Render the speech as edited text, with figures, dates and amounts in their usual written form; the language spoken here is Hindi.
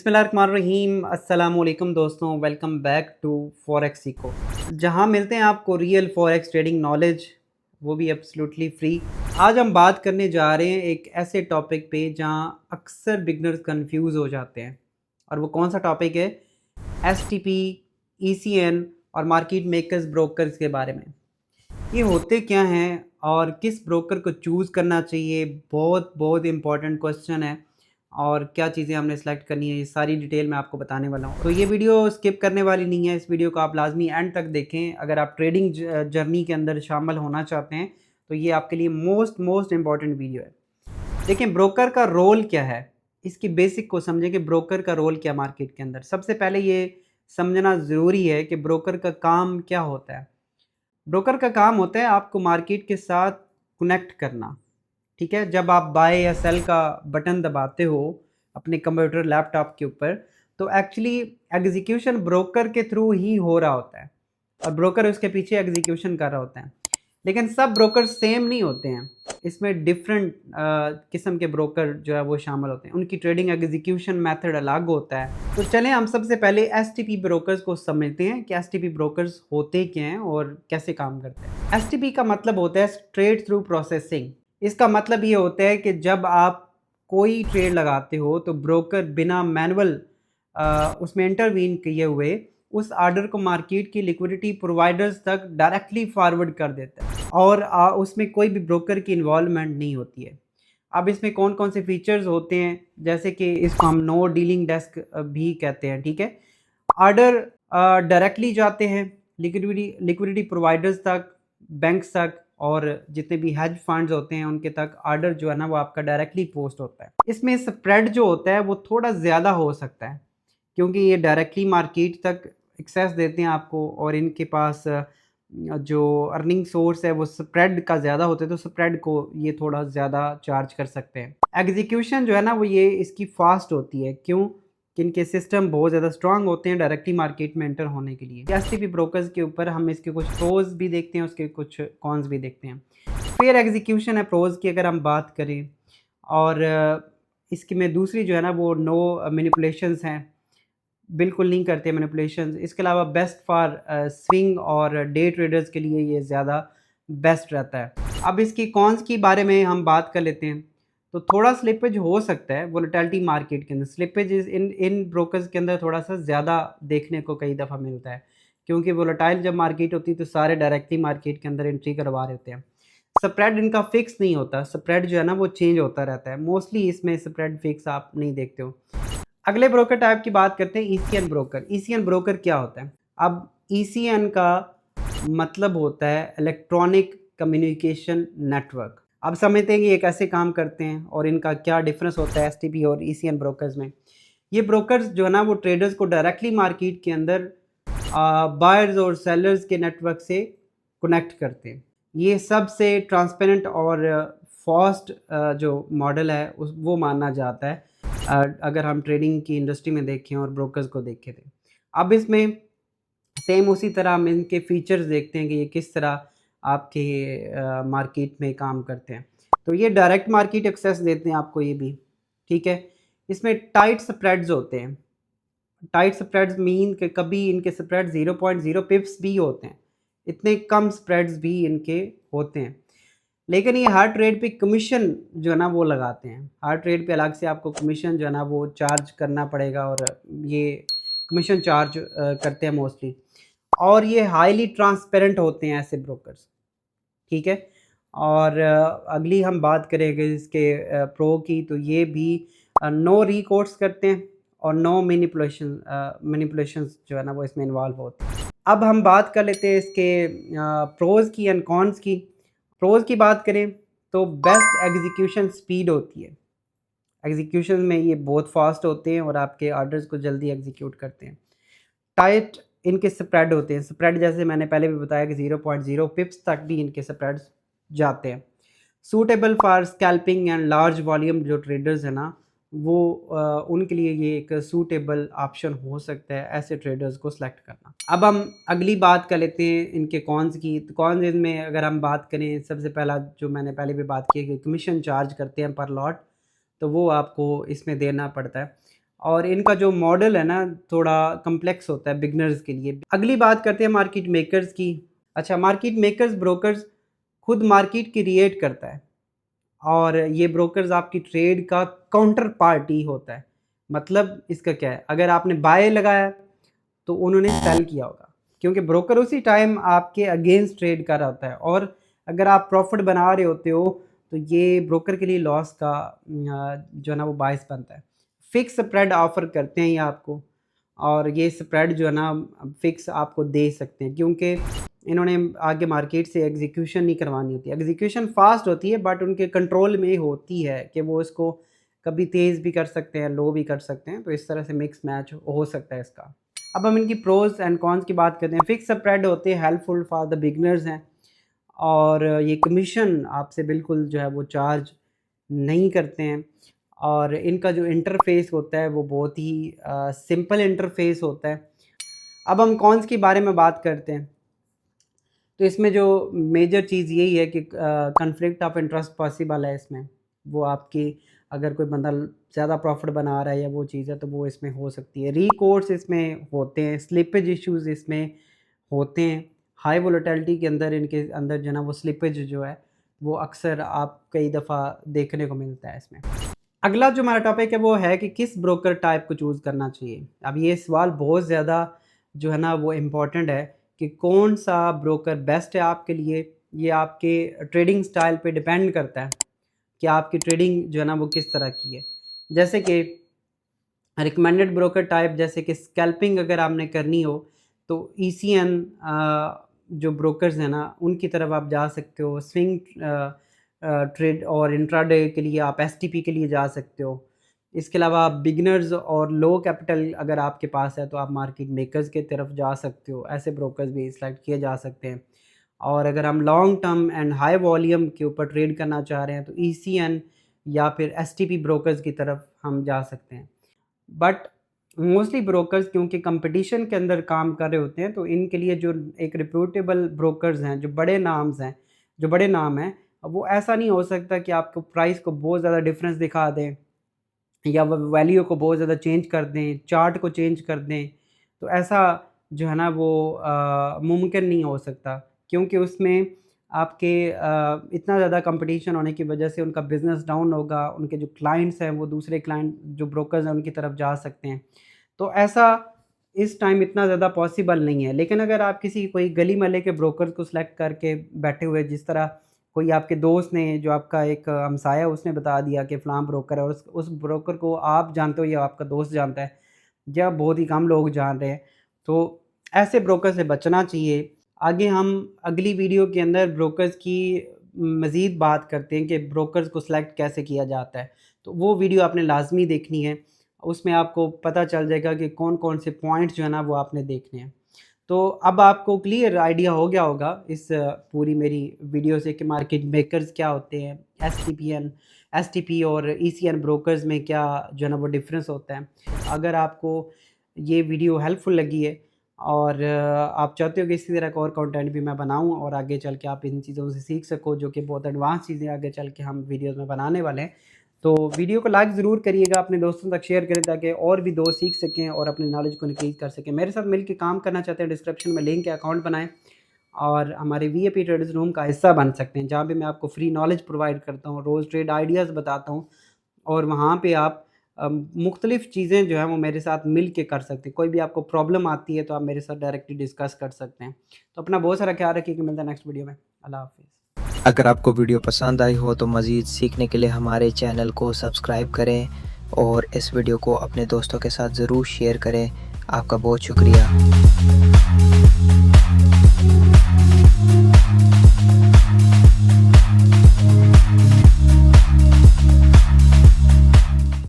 बिस्मिल्लाहिर्रहमानिर्रहीम। अस्सलाम वालेकुम दोस्तों, वेलकम बैक टू फॉरेक्स सीखो, जहां मिलते हैं आपको रियल फॉरेक्स ट्रेडिंग नॉलेज, वो भी एब्सोल्युटली फ्री। आज हम बात करने जा रहे हैं एक ऐसे टॉपिक पे जहां अक्सर बिगनर्स कंफ्यूज हो जाते हैं। और वो कौन सा टॉपिक है? एसटीपी, ईसीएन और मार्केट मेकर्स ब्रोकर्स के बारे में। ये होते क्या हैं और किस ब्रोकर को चूज़ करना चाहिए, बहुत बहुत इंपॉर्टेंट क्वेश्चन है। और क्या चीज़ें हमने सेलेक्ट करनी है, ये सारी डिटेल मैं आपको बताने वाला हूँ। तो ये वीडियो स्किप करने वाली नहीं है, इस वीडियो को आप लाजमी एंड तक देखें। अगर आप ट्रेडिंग जर्नी के अंदर शामिल होना चाहते हैं तो ये आपके लिए मोस्ट मोस्ट इंपॉर्टेंट वीडियो है। देखिए, ब्रोकर का रोल क्या है, इसकी बेसिक को समझें कि ब्रोकर का रोल क्या मार्केट के अंदर। सबसे पहले ये समझना ज़रूरी है कि ब्रोकर का काम क्या होता है। ब्रोकर का काम होता है आपको मार्केट के साथ कनेक्ट करना। ठीक है, जब आप बाय या सेल का बटन दबाते हो अपने कंप्यूटर लैपटॉप के ऊपर, तो एक्चुअली एग्जीक्यूशन ब्रोकर के थ्रू ही हो रहा होता है और ब्रोकर उसके पीछे एग्जीक्यूशन कर रहा होता है। लेकिन सब ब्रोकर सेम नहीं होते हैं, इसमें डिफरेंट किस्म के ब्रोकर जो है वो शामिल होते हैं, उनकी ट्रेडिंग एग्जीक्यूशन मेथड अलग होता है। तो चलें हम सबसे पहले एसटीपी ब्रोकर्स को समझते हैं कि एसटीपी ब्रोकर्स होते क्या हैं और कैसे काम करते हैं। एसटीपी का मतलब होता है स्ट्रेट थ्रू प्रोसेसिंग। इसका मतलब ये होता है कि जब आप कोई ट्रेड लगाते हो तो ब्रोकर बिना मैनुअल उसमें इंटरवीन किए हुए उस आर्डर को मार्केट की लिक्विडिटी प्रोवाइडर्स तक डायरेक्टली फॉरवर्ड कर देता है और उसमें कोई भी ब्रोकर की इन्वॉल्वमेंट नहीं होती है। अब इसमें कौन कौन से फीचर्स होते हैं, जैसे कि इसको हम नो डीलिंग डेस्क भी कहते हैं। ठीक है, आर्डर डायरेक्टली जाते हैं लिक्विडिटी प्रोवाइडर्स तक, बैंक्स तक, और जितने भी हेज फंड्स होते हैं उनके तक आर्डर जो है ना वो आपका डायरेक्टली पोस्ट होता है। इसमें स्प्रेड जो होता है वो थोड़ा ज़्यादा हो सकता है क्योंकि ये डायरेक्टली मार्केट तक एक्सेस देते हैं आपको और इनके पास जो अर्निंग सोर्स है वो स्प्रेड का ज़्यादा होता है, तो स्प्रेड को ये थोड़ा ज़्यादा चार्ज कर सकते हैं। एग्जीक्यूशन जो है ना वो ये इसकी फास्ट होती है, क्यों कि इनके सिस्टम बहुत ज़्यादा स्ट्रांग होते हैं डायरेक्टली मार्केट में एंटर होने के लिए। एसटीपी ब्रोकर्स के ऊपर हम इसके कुछ प्रोज भी देखते हैं, उसके कुछ कॉन्स भी देखते हैं। फेयर एग्जीक्यूशन है प्रोज की अगर हम बात करें, और इसकी में दूसरी जो है ना वो नो मैनिपुलेशंस हैं, बिल्कुल नहीं करते मैनिपुलेशंस। इसके अलावा बेस्ट फॉर स्विंग और डे ट्रेडर्स के लिए ये ज़्यादा बेस्ट रहता है। अब इसकी कॉन्स की बारे में हम बात कर लेते हैं। तो थोड़ा स्लिपेज हो सकता है वोलेटिलिटी मार्केट के अंदर, स्लिपेज इन इन ब्रोकर्स के अंदर थोड़ा सा ज़्यादा देखने को कई दफ़ा मिलता है, क्योंकि वोलेटाइल जब मार्केट होती है तो सारे डायरेक्टली मार्केट के अंदर एंट्री करवा रहे होते हैं। स्प्रेड इनका फिक्स नहीं होता, स्प्रेड जो है ना वो चेंज होता रहता है। मोस्टली इसमें स्प्रेड फिक्स आप नहीं देखते हो। अगले ब्रोकर टाइप की बात करते हैं, ईसीएन ब्रोकर। ईसीएन ब्रोकर क्या होता है? अब ईसीएन का मतलब होता है इलेक्ट्रॉनिक कम्युनिकेशन नेटवर्क। अब समझते हैं कि ये कैसे काम करते हैं और इनका क्या डिफरेंस होता है एसटीपी और ईसीएन ब्रोकर्स में। ये ब्रोकर्स जो है ना वो ट्रेडर्स को डायरेक्टली मार्केट के अंदर बायर्स और सेलर्स के नेटवर्क से कनेक्ट करते हैं। ये सबसे ट्रांसपेरेंट और फास्ट जो मॉडल है उस वो माना जाता है अगर हम ट्रेडिंग की इंडस्ट्री में देखें और ब्रोकर्स को देखें थे। अब इसमें सेम उसी तरह हम इनके फीचर्स देखते हैं कि ये किस तरह आपके मार्केट में काम करते हैं। तो ये डायरेक्ट मार्केट एक्सेस देते हैं आपको ये भी। ठीक है, इसमें टाइट स्प्रेड्स होते हैं। टाइट स्प्रेड्स मीन कि कभी इनके स्प्रेड 0.0 पिप्स भी होते हैं, इतने कम स्प्रेड्स भी इनके होते हैं। लेकिन ये हर ट्रेड पे कमीशन जो है ना वो लगाते हैं, हर ट्रेड पे अलग से आपको कमीशन जो है ना वो चार्ज करना पड़ेगा, और ये कमीशन चार्ज करते हैं मोस्टली। और ये हाईली ट्रांसपेरेंट होते हैं ऐसे ब्रोकर्स। ठीक है, और अगली हम बात करेंगे इसके प्रो की, तो ये भी नो रिकोर्स करते हैं और नो मैनिपुलेशंस जो है ना वो इसमें इन्वॉल्व होते हैं। अब हम बात कर लेते हैं इसके प्रोज की एंड कॉन्स की। प्रोज की बात करें तो बेस्ट एग्जीक्यूशन स्पीड होती है। एग्जीक्यूशन में ये बहुत फास्ट होते हैं और आपके ऑर्डर्स को जल्दी एग्जीक्यूट करते हैं। टाइट इनके स्प्रेड होते हैं, स्प्रेड जैसे मैंने पहले भी बताया कि 0.0 पिप्स तक भी इनके स्प्रेड्स जाते हैं। Suitable for scalping and large volume जो ट्रेडर्स हैं ना वो उनके लिए ये एक सूटेबल ऑप्शन हो सकता है ऐसे ट्रेडर्स को सिलेक्ट करना। अब हम अगली बात कर लेते हैं इनके कॉन्स की। तो कॉन्स इनमें अगर हम बात करें, सबसे पहला जो मैंने पहले भी बात की कि कमीशन चार्ज करते हैं पर लॉट, तो वो आपको इसमें देना पड़ता है। और इनका जो मॉडल है ना थोड़ा कम्प्लेक्स होता है बिगनर्स के लिए। अगली बात करते हैं मार्केट मेकर्स की। अच्छा, मार्केट मेकर्स ब्रोकर्स खुद मार्केट क्रिएट करता है और ये ब्रोकर्स आपकी ट्रेड का काउंटर पार्टी होता है। मतलब इसका क्या है, अगर आपने बाय लगाया तो उन्होंने सेल किया होगा, क्योंकि ब्रोकर उसी टाइम आपके अगेंस्ट ट्रेड कर रहा होता है। और अगर आप प्रॉफिट बना रहे होते हो तो ये ब्रोकर के लिए लॉस का जो है ना वो बायस बनता है। फिक्स स्प्रेड ऑफर करते हैं ये आपको, और ये स्प्रेड जो है ना फिक्स आपको दे सकते हैं, क्योंकि इन्होंने आगे मार्केट से एग्जीक्यूशन नहीं करवानी होती। एग्जीक्यूशन फास्ट होती है बट उनके कंट्रोल में होती है कि वो इसको कभी तेज़ भी कर सकते हैं, लो भी कर सकते हैं। तो इस तरह से मिक्स मैच हो सकता है इसका। अब हम इनकी प्रोज एंड कॉन्स की बात करते हैं। फिक्स स्प्रेड होते हैं हेल्पफुल फॉर द बिगनर्स हैं, और ये कमीशन आपसे बिल्कुल जो है वो चार्ज नहीं करते हैं। और इनका जो इंटरफेस होता है वो बहुत ही सिंपल इंटरफेस होता है। अब हम कॉन्स के बारे में बात करते हैं। तो इसमें जो मेजर चीज़ यही है कि कॉन्फ्लिक्ट ऑफ इंटरेस्ट पॉसिबल है इसमें। वो आपकी अगर कोई बंदा ज़्यादा प्रॉफिट बना रहा है या वो चीज़ है तो वो इसमें हो सकती है। रिकोर्स इसमें होते हैं, स्लिपेज इश्यूज इसमें होते हैं। हाई वोलेटिलिटी के अंदर इनके अंदर जो है ना वो स्लिपेज जो है वो अक्सर आप कई दफ़ा देखने को मिलता है इसमें। अगला जो हमारा टॉपिक है वो है कि किस ब्रोकर टाइप को चूज़ करना चाहिए। अब ये सवाल बहुत ज़्यादा जो है ना वो इम्पॉर्टेंट है कि कौन सा ब्रोकर बेस्ट है आपके लिए। ये आपके ट्रेडिंग स्टाइल पे डिपेंड करता है कि आपकी ट्रेडिंग जो है ना वो किस तरह की है। जैसे कि रिकमेंडेड ब्रोकर टाइप, जैसे कि स्कैल्पिंग अगर आपने करनी हो तो ECN जो ब्रोकर्स हैं ना उनकी तरफ आप जा सकते हो। स्विंग ट्रेड और इंट्राडे के लिए आप STP के लिए जा सकते हो। इसके अलावा आप बिगनर्स और लो कैपिटल अगर आपके पास है तो आप मार्केट मेकर्स की तरफ जा सकते हो। ऐसे ब्रोकर्स भी सिलेक्ट किए जा सकते हैं। और अगर हम long term and high volume के ऊपर ट्रेड करना चाह रहे हैं तो ECN या फिर STP ब्रोकर्स की तरफ हम जा सकते हैं। बट मोस्टली ब्रोकर्स क्योंकि कंपटीशन के अंदर काम कर रहे होते हैं तो इनके लिए जो एक रिप्यूटेबल ब्रोकर्स हैं, जो बड़े नाम हैं, वो ऐसा नहीं हो सकता कि आपको प्राइस को बहुत ज़्यादा डिफरेंस दिखा दें या वो वैल्यू को बहुत ज़्यादा चेंज कर दें, चार्ट को चेंज कर दें। तो ऐसा जो है ना वो मुमकिन नहीं हो सकता, क्योंकि उसमें आपके इतना ज़्यादा कंपटीशन होने की वजह से उनका बिज़नेस डाउन होगा। उनके जो क्लाइंट्स हैं वो दूसरे क्लाइंट जो ब्रोकर्स हैं उनकी तरफ जा सकते हैं। तो ऐसा इस टाइम इतना ज़्यादा पॉसिबल नहीं है। लेकिन अगर आप किसी कोई गली मोहल्ले के ब्रोकर को सिलेक्ट करके बैठे हुए, जिस तरह कोई आपके दोस्त ने, जो आपका एक हमसाया, उसने बता दिया कि फ़लाँ ब्रोकर है और उस ब्रोकर को आप जानते हो या आपका दोस्त जानता है या बहुत ही कम लोग जान रहे हैं, तो ऐसे ब्रोकर से बचना चाहिए। आगे हम अगली वीडियो के अंदर ब्रोकर्स की मज़ीद बात करते हैं कि ब्रोकर्स को सिलेक्ट कैसे किया जाता है। तो वो वीडियो आपने लाज़मी देखनी है, उसमें आपको पता चल जाएगा कि कौन-कौन से पॉइंट्स जो है ना वो आपने देखने हैं। तो अब आपको क्लियर आइडिया हो गया होगा इस पूरी मेरी वीडियो से कि मार्केट मेकर्स क्या होते हैं, STP और ECN ब्रोकर्स में क्या जो है ना वो डिफरेंस होता है। अगर आपको ये वीडियो हेल्पफुल लगी है और आप चाहते हो कि इसी तरह का और कंटेंट भी मैं बनाऊं और आगे चल के आप इन चीज़ों से सीख सको, जो कि बहुत एडवांस चीज़ें आगे चल के हम वीडियोज़ में बनाने वाले हैं, तो वीडियो को लाइक ज़रूर करिएगा, अपने दोस्तों तक शेयर करें ताकि और भी दोस्त सीख सकें और अपनी नॉलेज को इंक्रीज़ कर सकें। मेरे साथ मिलकर काम करना चाहते हैं, डिस्क्रिप्शन में लिंक है, अकाउंट बनाएं और हमारे VIP ट्रेडर्स रूम का हिस्सा बन सकते हैं, जहाँ पे मैं आपको फ्री नॉलेज प्रोवाइड करता हूँ, रोज़ ट्रेड आइडियाज़ बताता हूँ और वहाँ पे आप मुख्तलिफ़ चीज़ें जो हैं वो मेरे साथ मिल के कर सकते हैं। कोई भी आपको प्रॉब्लम आती है तो आप मेरे साथ डायरेक्टली डिस्कस कर सकते हैं। तो अपना बहुत सारा ख्याल रखिएगा, मिलता है नेक्स्ट वीडियो में। अल्लाह हाफ़िज़। अगर आपको वीडियो पसंद आई हो तो मज़ीद सीखने के लिए हमारे चैनल को सब्सक्राइब करें और इस वीडियो को अपने दोस्तों के साथ ज़रूर शेयर करें। आपका बहुत शुक्रिया।